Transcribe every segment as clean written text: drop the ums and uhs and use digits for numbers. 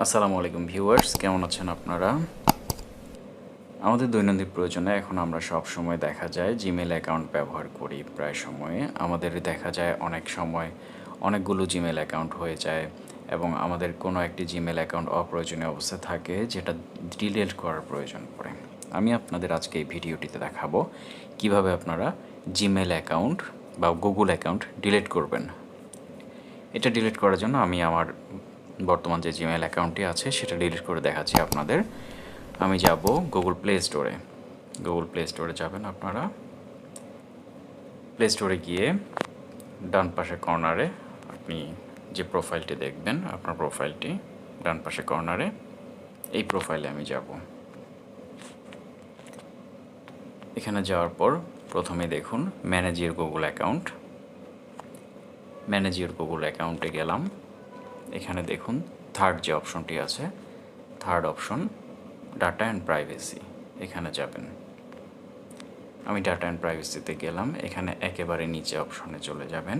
আসসালামু আলাইকুম ভিউয়ার্স, কেমন আছেন আপনারা? আমাদের দৈনন্দিন প্রয়োজনে এখন আমরা সব সময় দেখা যায় জিমেল অ্যাকাউন্ট ব্যবহার করি। প্রায় সময়ে আমাদের দেখা যায় অনেক সময় অনেকগুলো জিমেল অ্যাকাউন্ট হয়ে যায় এবং আমাদের কোনো একটি জিমেল অ্যাকাউন্ট অপ্রয়োজনীয় অবস্থায় থাকে যেটা ডিলিট করার প্রয়োজন পড়ে। আমি আপনাদের আজকে এই ভিডিওটিতে দেখাবো কিভাবে আপনারা জিমেল অ্যাকাউন্ট বা গুগল অ্যাকাউন্ট ডিলিট করবেন। এটা ডিলিট করার জন্য আমি আমার বর্তমান যে জিমেল অ্যাকাউন্টটি আছে সেটা ডিলিট করে দেখাচ্ছি আপনাদের। আমি যাব গুগল প্লে স্টোরে। গুগল প্লে স্টোরে যাবেন আপনারা। প্লে স্টোরে গিয়ে ডান পাশে কর্নারে আপনি যে প্রোফাইলটি দেখবেন, আপনার প্রোফাইলটি ডান পাশে কর্নারে, এই প্রোফাইলে আমি যাব। এখানে যাওয়ার পর প্রথমে দেখুন manage your Google account. Manage your Google অ্যাকাউন্টে গেলাম। এখানে দেখুন থার্ড যে অপশনটি আছে, third option data and privacy, এখানে যাবেন। আমি ডাটা অ্যান্ড প্রাইভেসিতে গেলাম। এখানে একেবারে নিচে অপশনে চলে যাবেন।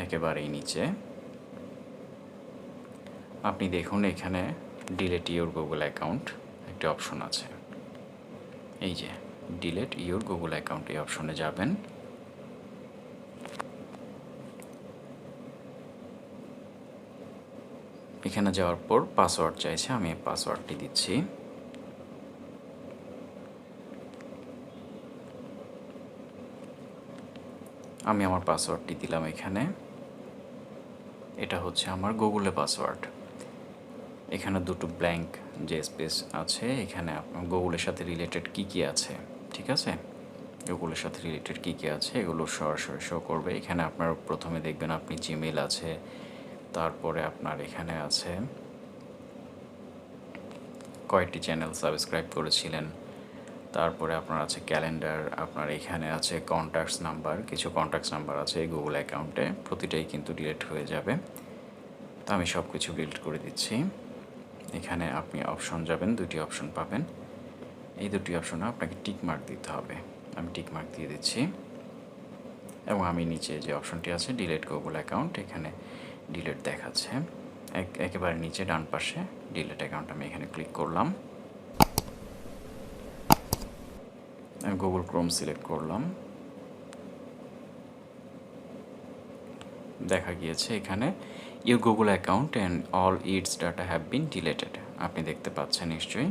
একেবারেই নিচে আপনি দেখুন এখানে ডিলিট ইওর গুগল অ্যাকাউন্ট একটা অপশন আছে। এই যে ডিলিট ইওর গুগল অ্যাকাউন্ট, এই অপশনে যাবেন। এখানে যাওয়ার পর পাসওয়ার্ড চাইছে, আমি পাসওয়ার্ডটি দিচ্ছি। আমি আমার পাসওয়ার্ডটি দিলাম এখানে। এটা হচ্ছে আমার গুগলের পাসওয়ার্ড। এখানে দুটো ব্ল্যাঙ্ক যে স্পেস আছে, এখানে আপনার গুগলের সাথে রিলেটেড কী আছে, ঠিক আছে, গুগলের সাথে রিলেটেড কী আছে এগুলো সরাসরি শো করবে। এখানে আপনার প্রথমে দেখবেন আপনি জিমেল আছে, তারপরে আপনার এখানে আছে কয়েকটি চ্যানেল সাবস্ক্রাইব করেছিলেন, তারপরে আপনার আছে ক্যালেন্ডার, আপনার এখানে আছে কন্ট্যাক্টস নাম্বার, কিছু কন্ট্যাক্টস নাম্বার আছে এই গুগল অ্যাকাউন্টে, প্রতিটাই কিন্তু ডিলিট হয়ে যাবে। তো আমি সব কিছু ডিলিট করে দিচ্ছি। এখানে আপনি অপশন যাবেন, দুটি অপশন পাবেন। এই দুটি অপশনে আপনাকে টিক মার্ক দিতে হবে। আমি টিক মার্ক দিয়ে দিচ্ছি এবং আমি নিচে যে অপশনটি আছে ডিলিট গুগল অ্যাকাউন্ট, এখানে ডিলিট দেখাচ্ছে। একেবারে নিচে ডান পাশে ডিলিট অ্যাকাউন্ট, আমি এখানে ক্লিক করলাম। আমি গুগল ক্রোম সিলেক্ট করলাম। দেখা গিয়েছে এখানে your Google account and all it's data have been deleted, আপনি দেখতে পাচ্ছেন নিশ্চয়ই।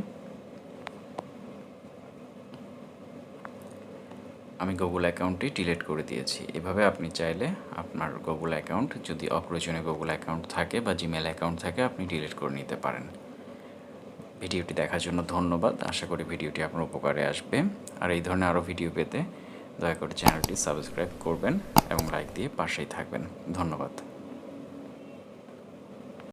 আমি গুগল অ্যাকাউন্টটি ডিলিট করে দিয়েছি। এভাবে আপনি চাইলে আপনার গুগল অ্যাকাউন্ট যদি অপ্রয়োজনীয় গুগল অ্যাকাউন্ট থাকে বা জিমেল অ্যাকাউন্ট থাকে আপনি ডিলিট করে নিতে পারেন। ভিডিওটি দেখার জন্য ধন্যবাদ। আশা করি ভিডিওটি আপনার উপকারে আসবে। আর এই ধরনের আরও ভিডিও পেতে দয়া করে চ্যানেলটি সাবস্ক্রাইব করবেন এবং লাইক দিয়ে পাশেই থাকবেন। ধন্যবাদ।